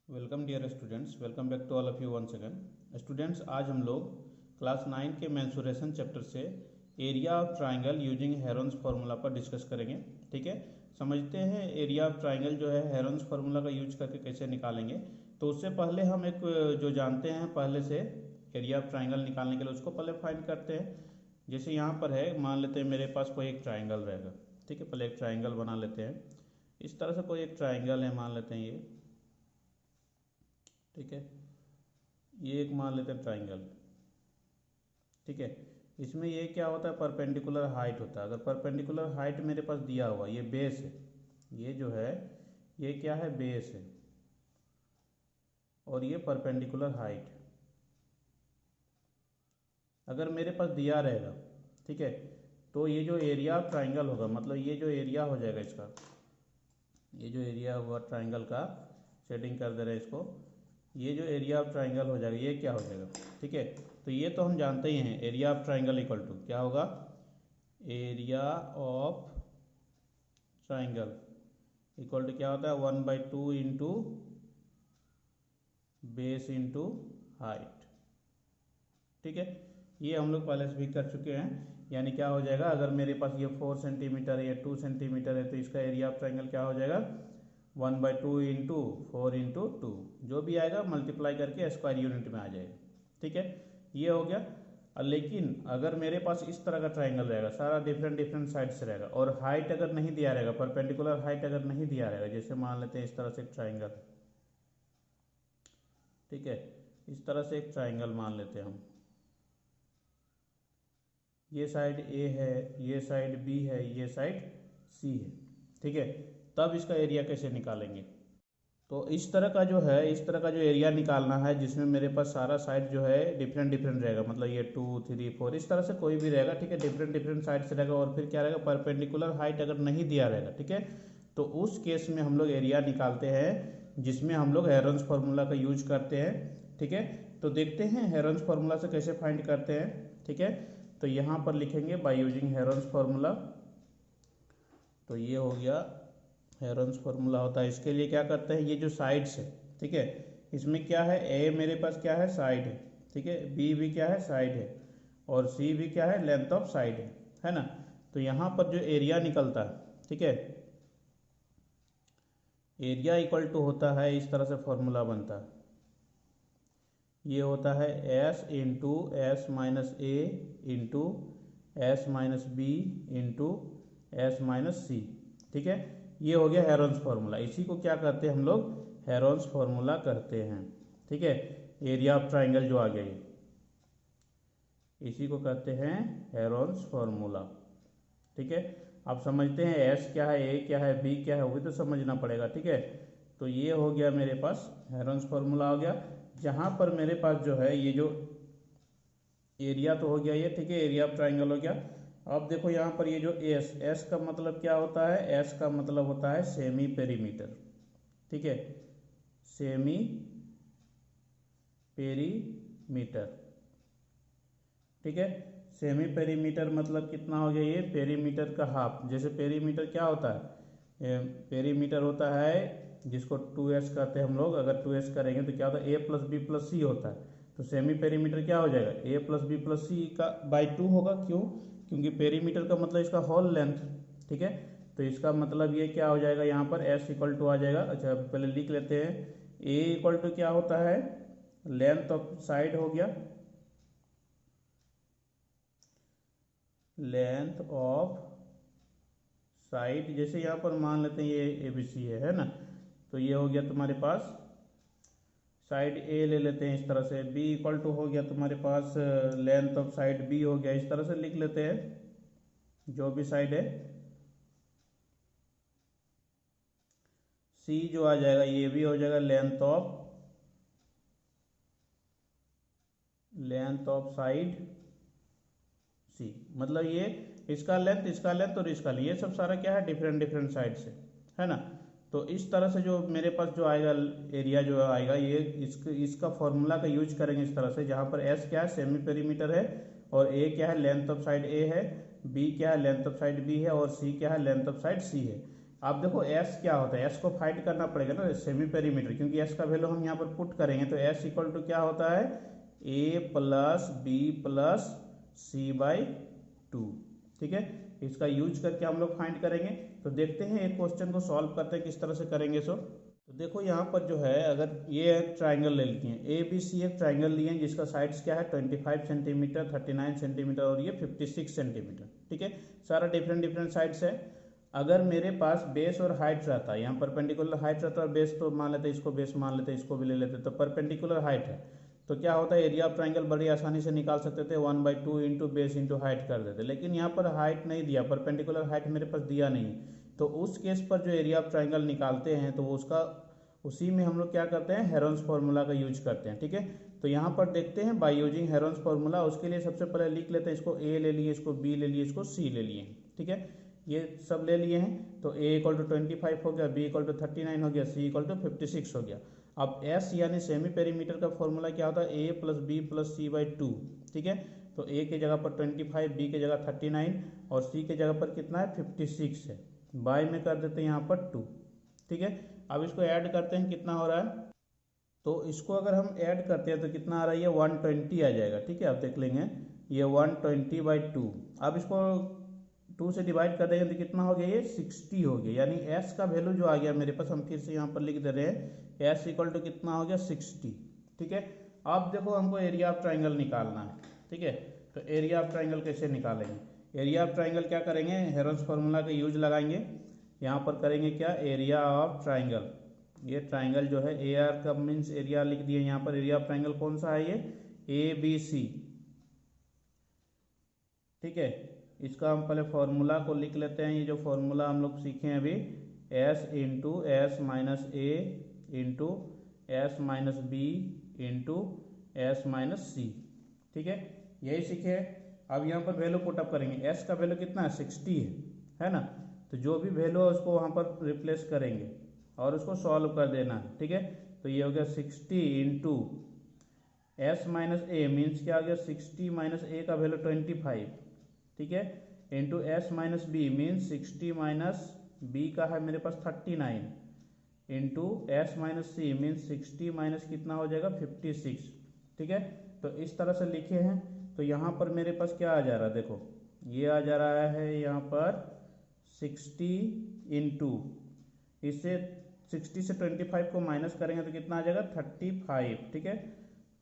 Welcome dear students, welcome back to all of you once again. Students, आज हम लोग class 9 के mensuration chapter से area of triangle using Heron's formula पर discuss करेंगे। ठीक है, समझते हैं एरिया ऑफ ट्राइंगल जो है हेरोन्स फार्मूला का यूज करके कैसे निकालेंगे। तो उससे पहले हम एक जो जानते हैं पहले से एरिया ऑफ ट्राइंगल निकालने के लिए उसको पहले फाइंड करते हैं। जैसे यहाँ पर है, मान लेते हैं मेरे पास कोई एक ट्राइंगल रहेगा। ठीक है, पहले एक ट्राइंगल बना लेते हैं। इस तरह से कोई एक ट्राइंगल है, मान लेते हैं ये। ठीक है, ये एक मान लेते हैं ट्राइंगल। ठीक है, इसमें ये क्या होता है, परपेंडिकुलर हाइट होता है। अगर परपेंडिकुलर हाइट मेरे पास दिया हुआ, ये बेस है, ये जो है ये क्या है, बेस है, और ये परपेंडिकुलर हाइट अगर मेरे पास दिया रहेगा। ठीक है, तो ये जो एरिया ऑफ ट्राइंगल होगा, मतलब ये जो एरिया हो जाएगा इसका, ये जो एरिया हुआ ट्राइंगल का, शेडिंग कर दे रहे हैं इसको, ये जो एरिया ऑफ ट्राइंगल हो जाएगा, ये क्या हो जाएगा। ठीक है, तो ये तो हम जानते ही हैं, area of triangle equal to क्या होगा, area of triangle equal to क्या होता है, 1/2 इंटू बेस इंटू हाइट। ठीक है, ये हम लोग पहले से भी कर चुके हैं। यानी क्या हो जाएगा, अगर मेरे पास ये 4 सेंटीमीटर है, ये 2 सेंटीमीटर है, तो इसका एरिया ऑफ ट्राइंगल क्या हो जाएगा, 1/2 इंटू 4 इंटू 2, जो भी आएगा मल्टीप्लाई करके स्क्वायर यूनिट में आ जाएगा। ठीक है, ये हो गया। लेकिन अगर मेरे पास इस तरह का ट्राइंगल रहेगा, सारा डिफरेंट डिफरेंट साइड से रहेगा, और हाइट अगर नहीं दिया रहेगा, परपेंडिकुलर हाइट अगर नहीं दिया रहेगा, जैसे मान लेते हैं इस तरह से एक ट्राइंगल। ठीक है, इस तरह से एक ट्राइंगल मान लेते हैं हम। ये साइड ए है, ये साइड बी है, ये साइड सी है। ठीक है, तब इसका एरिया कैसे निकालेंगे। तो इस तरह का जो है, इस तरह का जो एरिया निकालना है, जिसमें मेरे पास सारा साइड जो है डिफरेंट डिफरेंट रहेगा, मतलब ये 2 3 4 इस तरह से कोई भी रहेगा। ठीक है, डिफरेंट डिफरेंट साइड से रहेगा, और फिर क्या रहेगा, परपेंडिकुलर हाइट अगर नहीं दिया रहेगा। ठीक है, तो उस केस में हम लोग एरिया निकालते हैं, जिसमें हम लोग हेरोन्स फार्मूला का यूज करते हैं। ठीक है, तो देखते हैं हेरोन्स फार्मूला से कैसे फाइंड करते हैं। ठीक है, तो यहाँ पर लिखेंगे बाय यूजिंग हेरोन्स फार्मूला। तो ये हो गया हेरोन्स फार्मूला होता है। इसके लिए क्या करते हैं, ये जो साइड्स है, ठीक है, इसमें क्या है, ए मेरे पास क्या है, साइड है। ठीक है, बी भी क्या है, साइड है, और सी भी क्या है, लेंथ ऑफ साइड है ना। तो यहाँ पर जो एरिया निकलता है, ठीक है, एरिया इक्वल टू होता है, इस तरह से फॉर्मूला बनता है, ये होता है S into S minus A into S minus B into S minus C. ठीक है, ये हो गया हेरोन्स फार्मूला। इसी को क्या करते हैं हम लोग, हेरोन्स फार्मूला करते हैं। ठीक है, एरिया ऑफ ट्राइंगल जो आ गया ये, इसी को कहते हैं हेरोन्स फार्मूला। ठीक है, आप समझते हैं एस क्या है, ए क्या है, बी क्या है, वो भी तो समझना पड़ेगा। ठीक है, तो ये हो गया मेरे पास हेरोन्स फार्मूला हो गया, जहाँ पर मेरे पास जो है ये जो एरिया तो हो गया ये। ठीक है, एरिया ऑफ ट्राइंगल हो गया। अब देखो यहाँ पर ये जो एस, एस का मतलब क्या होता है, एस का मतलब होता है सेमी पेरीमीटर। ठीक है, सेमी पेरीमीटर। ठीक है, सेमी पेरीमीटर मतलब कितना हो गया, ये पेरीमीटर का हाफ। जैसे पेरीमीटर क्या होता है, पेरीमीटर होता है जिसको 2s कहते हैं हम लोग। अगर 2s करेंगे तो क्या होता है, a प्लस बी प्लस सी होता है। तो सेमी पेरीमीटर क्या हो जाएगा, a प्लस बी प्लस सी का बाई 2 होगा। क्यों, क्योंकि पेरीमीटर का मतलब इसका होल लेंथ। ठीक है, तो इसका मतलब ये क्या हो जाएगा, यहाँ पर s इक्वल टू आ जाएगा। अच्छा, पहले लिख लेते हैं, a इक्वल टू क्या होता है, लेंथ ऑफ साइड हो गया, लेंथ ऑफ साइड। जैसे यहाँ पर मान लेते हैं ये ABC है ना, तो ये हो गया तुम्हारे पास साइड A ले लेते हैं इस तरह से। B इक्वल टू हो गया तुम्हारे पास लेंथ ऑफ साइड B हो गया, इस तरह से लिख लेते हैं जो भी साइड है। C जो आ जाएगा, ये भी हो जाएगा लेंथ ऑफ साइड C। मतलब ये इसका लेंथ और इसका लेंथ, ये सब सारा क्या है, डिफरेंट डिफरेंट साइड से है ना। तो इस तरह से जो मेरे पास जो आएगा एरिया जो आएगा, ये इसका फॉर्मूला का यूज करेंगे इस तरह से, जहाँ पर एस क्या है, सेमी पेरीमीटर है, और ए क्या है, लेंथ ऑफ साइड ए है, बी क्या है, लेंथ ऑफ साइड बी है, और सी क्या है, लेंथ ऑफ साइड सी है। अब देखो एस क्या होता है, एस को फाइंड करना पड़ेगा ना सेमी पेरीमीटर, क्योंकि एस का वैल्यू हम यहाँ पर पुट करेंगे तो एस इक्वल टू क्या होता है A plus B plus C by two. ठीक है, इसका यूज करके हम लोग फाइंड करेंगे। तो देखते हैं एक क्वेश्चन को सॉल्व करते हैं किस तरह से करेंगे। सो तो देखो यहाँ पर जो है, अगर ये एक ट्राइंगल ले लिए हैं, ए बी सी एक ट्राइंगल लिए हैं जिसका साइड्स क्या है 25 सेंटीमीटर, 39 सेंटीमीटर और ये 56 सेंटीमीटर। ठीक है, सारा डिफरेंट डिफरेंट साइड्स है। अगर मेरे पास बेस और हाइट रहता है, यहाँ परपेंडिकुलर हाइट रहता है और बेस, तो मान लेते हैं इसको बेस मान लेते हैं, इसको भी ले लेते, तो परपेंडिकुलर हाइट है तो क्या होता है एरिया ऑफ ट्राइंगल बड़ी आसानी से निकाल सकते थे, 1/2 इंटू बेस इंटू हाइट कर देते। लेकिन यहाँ पर हाइट नहीं दिया, परपेंडिकुलर हाइट मेरे पास दिया नहीं, तो उस केस पर जो एरिया ऑफ ट्राइंगल निकालते हैं तो वो उसका उसी में हम लोग क्या करते हैं हेरोन्स फार्मूला का यूज करते हैं। ठीक है, तो यहाँ पर देखते हैं बाय यूजिंग हेरोन्स फार्मूला। उसके लिए सबसे पहले लिख लेते हैं, इसको ए ले लिए, इसको बी ले लिए, इसको सी ले लिए। ठीक है, ये सब ले लिए हैं, तो a इक्वल टू 25 हो गया, b इक्वल टू 39 हो गया, c इक्वल टू 56 हो गया। अब s यानी सेमी पेरीमीटर का फॉर्मूला क्या होता है a plus B plus C by two. ठीक है, तो a के जगह पर 25, b के जगह 39 और c के जगह पर कितना है 56 है, बाय में कर देते हैं यहाँ पर 2। ठीक है, अब इसको ऐड करते हैं, कितना हो रहा है, तो इसको अगर हम ऐड करते हैं तो कितना आ रहा है, ये 120 आ जाएगा। ठीक है, आप देख लेंगे ये 120/2। अब इसको 2 से डिवाइड कर देंगे तो कितना हो गया, ये 60 हो गया। यानी s का वैल्यू जो आ गया मेरे पास, हम फिर से यहाँ पर लिख दे रहे हैं, s इक्वल टू कितना हो गया 60। ठीक है, अब देखो हमको एरिया ऑफ ट्राइंगल निकालना है। ठीक है, तो एरिया ऑफ ट्राइंगल कैसे निकालेंगे, एरिया ऑफ ट्राइंगल क्या करेंगे, हेरोन्स फार्मूला का यूज लगाएंगे। यहाँ पर करेंगे क्या, एरिया ऑफ ट्राइंगल, ये ट्राइंगल जो है ए आर का मीन्स एरिया लिख दिए, यहाँ पर एरिया ऑफ ट्राइंगल कौन सा है, ये ए बी सी। ठीक है, इसका हम पहले फॉर्मूला को लिख लेते हैं, ये जो फॉर्मूला हम लोग सीखे हैं अभी, s into S minus A into S minus B into S minus C. ठीक है, यही सीखे हैं। अब यहाँ पर वैल्यू पुटअप करेंगे, s का वैल्यू कितना है 60 है ना, तो जो भी वैल्यू है उसको वहाँ पर रिप्लेस करेंगे और उसको सॉल्व कर देना है। ठीक है, तो ये हो गया 60 इंटू एस माइनस ए मीन्स क्या हो गया 60 माइनस ए का वैल्यू 25। ठीक है, into S minus b means 60 minus b का है मेरे पास 39 into S minus c means 60 minus कितना हो जाएगा 56। ठीक है, तो इस तरह से लिखे हैं। तो यहाँ पर मेरे पास क्या आ जा रहा है, देखो ये आ जा रहा है यहाँ पर 60 इंटू, इससे 60 से 25 को माइनस करेंगे तो कितना आ जाएगा 35। ठीक है,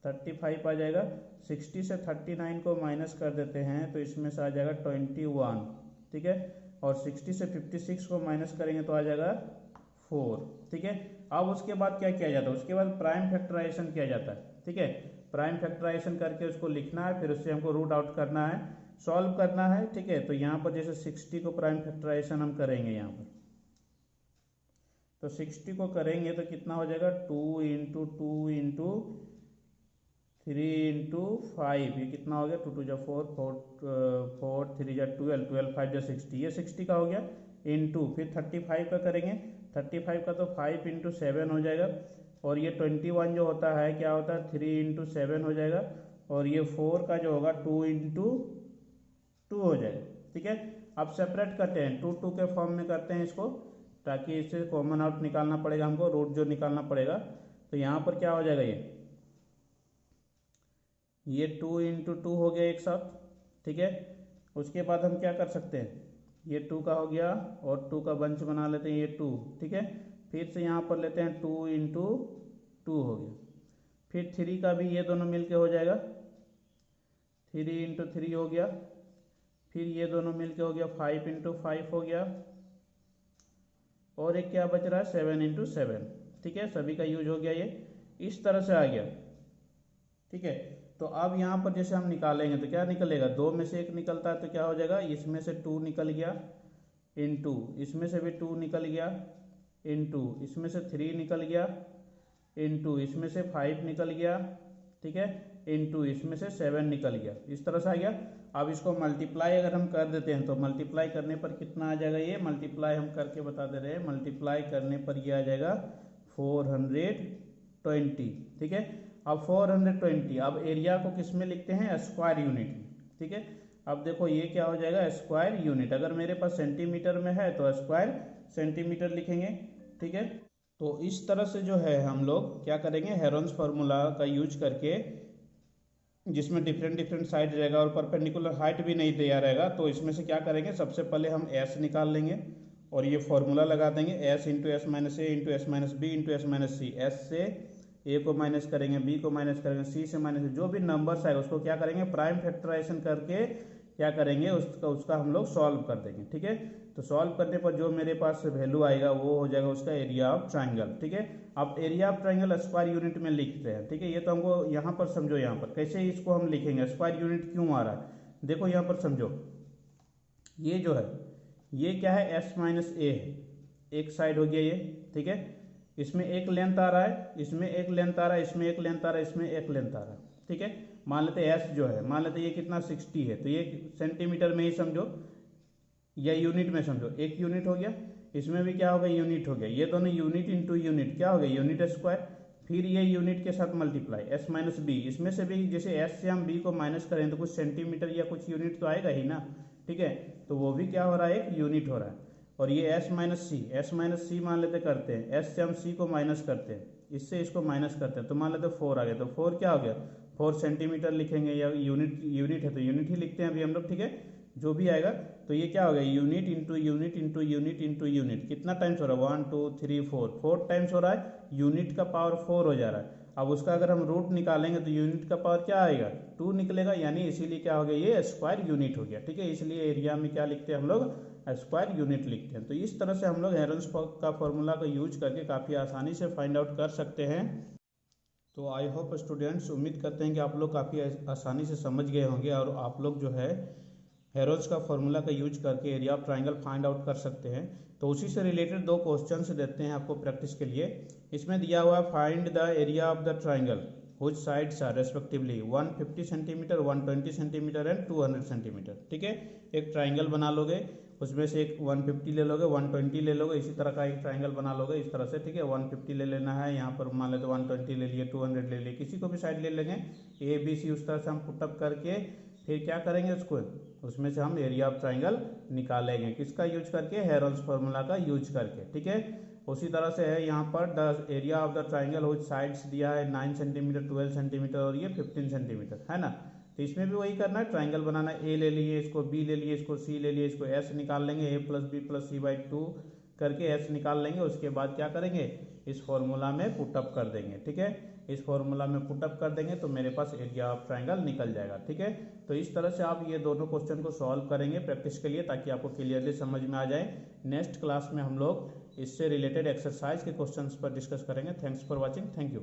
35 आ जाएगा। 60 से 39 को माइनस कर देते हैं तो इसमें से आ जाएगा 21। ठीक है, और 60 से 56 को माइनस करेंगे तो आ जाएगा 4। ठीक है, अब उसके बाद क्या किया जाता है, उसके बाद प्राइम फैक्टराइजेशन किया जाता है। ठीक है, प्राइम फैक्टराइजेशन करके उसको लिखना है, फिर उससे हमको रूट आउट करना है, सॉल्व करना है। ठीक है, तो यहाँ पर जैसे 60 को प्राइम फैक्टराइजेशन हम करेंगे यहाँ पर, तो 60 को करेंगे तो कितना हो जाएगा 2 इंटू 2 इंटू 3 इंटू 5, ये कितना हो गया 2 2 जा 4 4 3 जा 12 12 5 जा 60, ये 60 का हो गया। इंटू फिर 35 का करेंगे, 35 का तो 5 इंटू 7 हो जाएगा, और ये 21 जो होता है क्या होता है 3 इंटू 7 हो जाएगा, और ये 4 का जो होगा 2 इंटू 2 हो जाएगा। ठीक है, अब सेपरेट करते हैं, 2 2 के फॉर्म में करते हैं इसको, ताकि इससे कॉमन आउट निकालना पड़ेगा हमको, रूट जो निकालना पड़ेगा। तो यहाँ पर क्या हो जाएगा, ये 2 इंटू 2 हो गया एक साथ। ठीक है, उसके बाद हम क्या कर सकते हैं, ये 2 का हो गया और 2 का बंच बना लेते हैं, ये 2। ठीक है, फिर से यहाँ पर लेते हैं 2 इंटू 2 हो गया, फिर 3 का भी ये दोनों मिलके हो जाएगा, 3 इंटू 3 हो गया, फिर ये दोनों मिलके हो गया 5 इंटू 5 हो गया, और एक क्या बच रहा है 7 इंटू 7। ठीक है, सभी का यूज हो गया, ये इस तरह से आ गया। ठीक है, तो अब यहाँ पर जैसे हम निकालेंगे तो क्या निकलेगा, 2 में से 1 निकलता है तो क्या हो जाएगा, इसमें से 2 निकल गया, इंटू इसमें से भी 2 निकल गया, इंटू इसमें से 3 निकल गया, इंटू इसमें से 5 निकल गया। ठीक है, इंटू इसमें से 7 निकल गया, इस तरह से आ गया। अब इसको मल्टीप्लाई अगर हम कर देते हैं तो मल्टीप्लाई करने पर कितना आ जाएगा, ये मल्टीप्लाई हम करके बता दे रहे हैं, मल्टीप्लाई करने पर ये आ जाएगा 420। ठीक है, अब 420, अब एरिया को किस में लिखते हैं, स्क्वायर यूनिट में। ठीक है, अब देखो ये क्या हो जाएगा स्क्वायर यूनिट, अगर मेरे पास सेंटीमीटर में है तो स्क्वायर सेंटीमीटर लिखेंगे। ठीक है, तो इस तरह से जो है हम लोग क्या करेंगे, हेरोन्स फार्मूला का यूज करके, जिसमें डिफरेंट डिफरेंट साइड रहेगा और परपेंडिकुलर हाइट भी नहीं दिया रहेगा, तो इसमें से क्या करेंगे, सबसे पहले हम एस निकाल लेंगे और ये फॉर्मूला लगा देंगे, S into S minus A into S minus B into S minus C. S से ए को माइनस करेंगे, बी को माइनस करेंगे, सी से माइनस, जो भी नंबर्स आएगा उसको क्या करेंगे, प्राइम फैक्टराइजेशन करके क्या करेंगे, उसका हम लोग सॉल्व कर देंगे। ठीक है, तो सॉल्व करने पर जो मेरे पास वैल्यू आएगा वो हो जाएगा उसका एरिया ऑफ ट्राइंगल। ठीक है, आप area of triangle square unit में लिखते हैं। ठीक है, ये तो हमको यहाँ पर समझो, यहाँ पर कैसे इसको हम लिखेंगे, स्क्वायर यूनिट क्यों आ रहा है, देखो यहाँ पर समझो, ये जो है ये क्या है, एस माइनस ए है, एक साइड हो गया ये। ठीक है, इसमें एक लेंथ आ रहा है, इसमें एक लेंथ आ रहा है, इसमें एक लेंथ आ रहा है, इसमें एक लेंथ आ रहा है। ठीक है, मान लेते हैं एस जो है, मान लेते हैं ये कितना 60 है, तो ये सेंटीमीटर में ही समझो या यूनिट में समझो, एक यूनिट हो गया, इसमें भी क्या हो गया, यूनिट हो गया, ये दोनों यूनिट इंटू यूनिट क्या हो गया, यूनिट स्क्वायर, फिर ये यूनिट के साथ मल्टीप्लाई एस माइनस बी, इसमें से भी जैसे एस से हम बी को माइनस करें तो कुछ सेंटीमीटर या कुछ यूनिट तो आएगा ही ना। ठीक है, तो वो भी क्या हो रहा है, एक यूनिट हो रहा है। और ये एस माइनस सी मान लेते करते हैं, एस से हम सी को माइनस करते हैं, इससे इसको माइनस करते हैं, तो मान लेते 4 आ गया, तो 4 क्या हो गया, 4 सेंटीमीटर लिखेंगे, या यूनिट है तो यूनिट ही लिखते हैं अभी हम लोग। ठीक है, जो भी आएगा, तो ये क्या हो गया, unit into unit into unit into unit, कितना टाइम्स हो रहा है, 1 2 3 4 टाइम्स हो रहा है, यूनिट का पावर 4 हो जा रहा है। अब उसका अगर हम रूट निकालेंगे तो यूनिट का पावर क्या आएगा, 2 निकलेगा, यानी इसीलिए क्या हो गया, ये स्क्वायर यूनिट हो गया। ठीक है, इसलिए एरिया में क्या लिखते हैं हम लोग, स्क्वायर यूनिट लिखते हैं। तो इस तरह से हम लोग हेरोन्स का फॉर्मूला का यूज करके काफ़ी आसानी से फाइंड आउट कर सकते हैं। तो आई होप स्टूडेंट्स, उम्मीद करते हैं कि आप लोग काफ़ी आसानी से समझ गए होंगे और आप लोग जो है हेरोन्स का फॉर्मूला का यूज करके area of triangle find out कर सकते हैं। तो उसी से रिलेटेड 2 क्वेश्चंस देते हैं आपको प्रैक्टिस के लिए। इसमें दिया हुआ find the area of the triangle which sides are respectively 150 centimetre, 120 centimetre and 200 centimetre. ठीक है, एक ट्राइंगल बना लोगे, उसमें से एक 150 ले लोगे, 120 ले लोगे, इसी तरह का एक ट्राइंगल बना लोगे इस तरह से। ठीक है, 150 ले लेना है, यहाँ पर मान लेते 120 ले लिए, 200 ले लिए, किसी को भी साइड ले लेंगे, ए बी सी, उस तरह से हम पुटअप करके फिर क्या करेंगे, उसको उसमें से हम एरिया ऑफ ट्राइंगल निकालेंगे, किसका यूज करके, हेरोन्स फार्मूला का यूज करके। ठीक है, उसी तरह से है यहाँ पर the area of the triangle which sides दिया है 9 सेंटीमीटर, 12 सेंटीमीटर और ये 15 सेंटीमीटर है ना। तो इसमें भी वही करना है, ट्राइंगल बनाना है, ए ले लिए, इसको बी ले लिए, इसको सी ले लिए, इसको एस निकाल लेंगे, A plus B plus C by 2 करके एस निकाल लेंगे। उसके बाद क्या करेंगे, इस फॉर्मूला में पुटअप कर देंगे। ठीक है, इस फॉर्मूला में पुटअप कर देंगे तो मेरे पास एरिया ऑफ ट्राइंगल निकल जाएगा। ठीक है, तो इस तरह से आप ये दोनों क्वेश्चन को सॉल्व करेंगे प्रैक्टिस के लिए, ताकि आपको क्लियरली समझ में आ जाए। नेक्स्ट क्लास में हम लोग इससे रिलेटेड एक्सरसाइज के क्वेश्चंस पर डिस्कस करेंगे। Thanks for watching, thank you.